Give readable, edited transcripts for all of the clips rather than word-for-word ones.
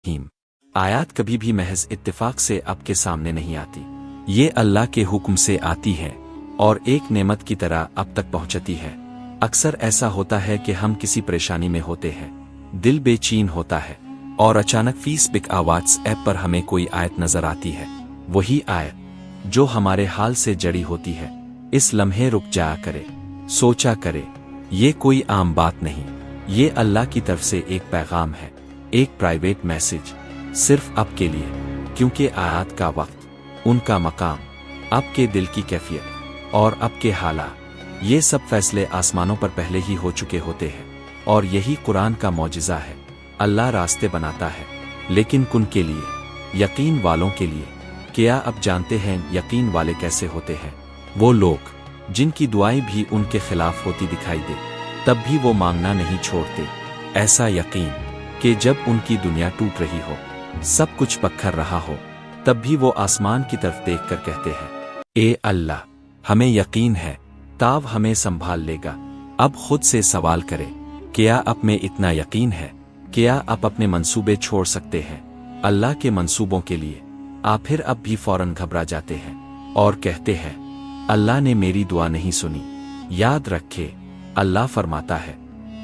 Ham آیات کبھی بھی محض اتفاق سے آپ کے سامنے نہیں آتی، یہ اللہ کے حکم سے آتی ہے اور ایک نعمت کی طرح اب تک پہنچتی ہے۔ اکثر ایسا ہوتا ہے کہ ہم کسی پریشانی میں ہوتے ہیں، دل بے چین ہوتا ہے اور اچانک فیس بک واٹس ایپ پر ہمیں کوئی آیت نظر آتی ہے، وہی آیت جو ہمارے حال سے جڑی ہوتی ہے۔ اس لمحے رک جایا کرے، سوچا کرے، یہ کوئی عام بات نہیں، یہ اللہ کی طرف سے ایک پیغام ہے، ایک پرائیویٹ میسج صرف آپ کے لیے، کیونکہ آیات کا وقت، ان کا مقام، آپ کے دل کی کیفیت اور آپ کے حالات، یہ سب فیصلے آسمانوں پر پہلے ہی ہو چکے ہوتے ہیں، اور یہی قرآن کا معجزہ ہے۔ اللہ راستے بناتا ہے، لیکن کن کے لیے؟ یقین والوں کے لیے۔ کیا آپ جانتے ہیں یقین والے کیسے ہوتے ہیں؟ وہ لوگ جن کی دعائیں بھی ان کے خلاف ہوتی دکھائی دے، تب بھی وہ مانگنا نہیں چھوڑتے۔ ایسا یقین کہ جب ان کی دنیا ٹوٹ رہی ہو، سب کچھ بکھر رہا ہو، تب بھی وہ آسمان کی طرف دیکھ کر کہتے ہیں، اے اللہ، ہمیں یقین ہے تاب ہمیں سنبھال لے گا۔ اب خود سے سوال کرے، کیا آپ میں اتنا یقین ہے؟ کیا آپ اپنے منصوبے چھوڑ سکتے ہیں اللہ کے منصوبوں کے لیے؟ آپ پھر اب بھی فوراً گھبرا جاتے ہیں اور کہتے ہیں، اللہ نے میری دعا نہیں سنی۔ یاد رکھے، اللہ فرماتا ہے،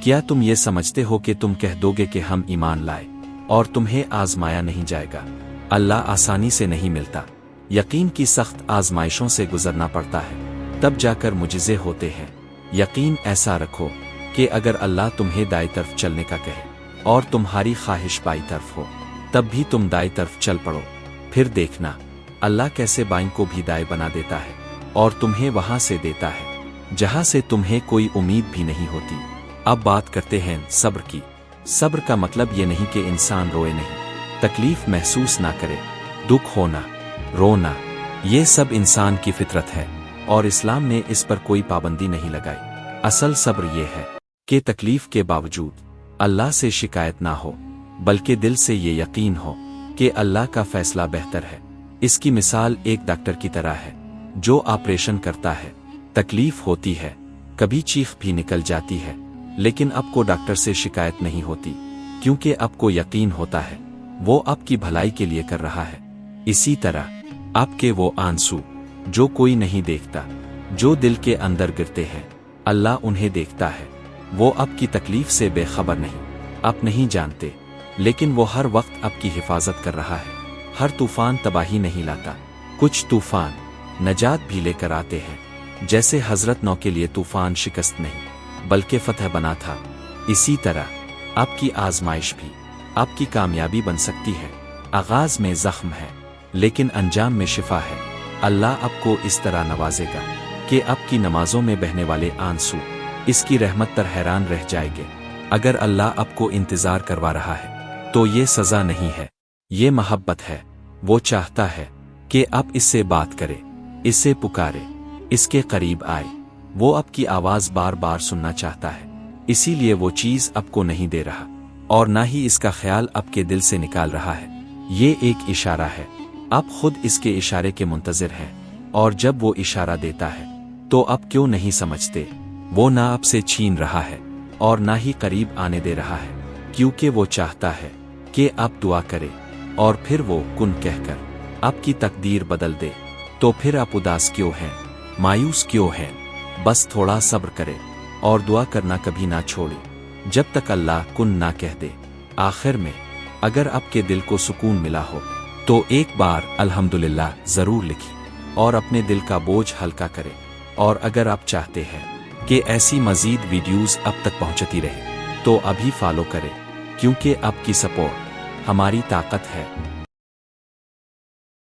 کیا تم یہ سمجھتے ہو کہ تم کہہ دو گے کہ ہم ایمان لائے اور تمہیں آزمایا نہیں جائے گا؟ اللہ آسانی سے نہیں ملتا، یقین کی سخت آزمائشوں سے گزرنا پڑتا ہے، تب جا کر معجزے ہوتے ہیں۔ یقین ایسا رکھو کہ اگر اللہ تمہیں دائیں طرف چلنے کا کہے اور تمہاری خواہش بائیں طرف ہو، تب بھی تم دائیں طرف چل پڑو، پھر دیکھنا اللہ کیسے بائیں کو بھی دائیں بنا دیتا ہے اور تمہیں وہاں سے دیتا ہے جہاں سے تمہیں کوئی امید بھی نہیں ہوتی۔ اب بات کرتے ہیں صبر کی۔ صبر کا مطلب یہ نہیں کہ انسان روئے نہیں، تکلیف محسوس نہ کرے، دکھ ہونا، رونا، یہ سب انسان کی فطرت ہے اور اسلام نے اس پر کوئی پابندی نہیں لگائی۔ اصل صبر یہ ہے کہ تکلیف کے باوجود اللہ سے شکایت نہ ہو، بلکہ دل سے یہ یقین ہو کہ اللہ کا فیصلہ بہتر ہے۔ اس کی مثال ایک ڈاکٹر کی طرح ہے جو آپریشن کرتا ہے۔ تکلیف ہوتی ہے، کبھی چیخ بھی نکل جاتی ہے، لیکن آپ کو ڈاکٹر سے شکایت نہیں ہوتی، کیونکہ آپ کو یقین ہوتا ہے وہ آپ کی بھلائی کے لیے کر رہا ہے۔ اسی طرح آپ کے وہ آنسو جو کوئی نہیں دیکھتا، جو دل کے اندر گرتے ہیں، اللہ انہیں دیکھتا ہے۔ وہ آپ کی تکلیف سے بے خبر نہیں، آپ نہیں جانتے، لیکن وہ ہر وقت آپ کی حفاظت کر رہا ہے۔ ہر طوفان تباہی نہیں لاتا، کچھ طوفان نجات بھی لے کر آتے ہیں، جیسے حضرت نوح کے لیے طوفان شکست نہیں بلکہ فتح بنا تھا۔ اسی طرح آپ کی آزمائش بھی آپ کی کامیابی بن سکتی ہے۔ آغاز میں زخم ہے، لیکن انجام میں شفا ہے۔ اللہ آپ کو اس طرح نوازے گا کہ آپ کی نمازوں میں بہنے والے آنسو اس کی رحمت پر حیران رہ جائے گے۔ اگر اللہ آپ کو انتظار کروا رہا ہے تو یہ سزا نہیں ہے، یہ محبت ہے۔ وہ چاہتا ہے کہ آپ اس سے بات کریں، اس سے پکارے، اس کے قریب آئے۔ وہ آپ کی آواز بار بار سننا چاہتا ہے، اسی لیے وہ چیز آپ کو نہیں دے رہا اور نہ ہی اس کا خیال آپ کے دل سے نکال رہا ہے۔ یہ ایک اشارہ ہے، آپ خود اس کے اشارے کے منتظر ہیں، اور جب وہ اشارہ دیتا ہے تو آپ کیوں نہیں سمجھتے؟ وہ نہ آپ سے چھین رہا ہے اور نہ ہی قریب آنے دے رہا ہے، کیونکہ وہ چاہتا ہے کہ آپ دعا کریں اور پھر وہ کن کہہ کر آپ کی تقدیر بدل دے۔ تو پھر آپ اداس کیوں ہیں، مایوس کیوں ہیں؟ بس تھوڑا صبر کرے اور دعا کرنا کبھی نہ چھوڑے جب تک اللہ کن نہ کہہ دے۔ آخر میں اگر آپ کے دل کو سکون ملا ہو تو ایک بار الحمدللہ ضرور لکھیں اور اپنے دل کا بوجھ ہلکا کرے۔ اور اگر آپ چاہتے ہیں کہ ایسی مزید ویڈیوز اب تک پہنچتی رہے تو ابھی فالو کریں، کیونکہ آپ کی سپورٹ ہماری طاقت ہے۔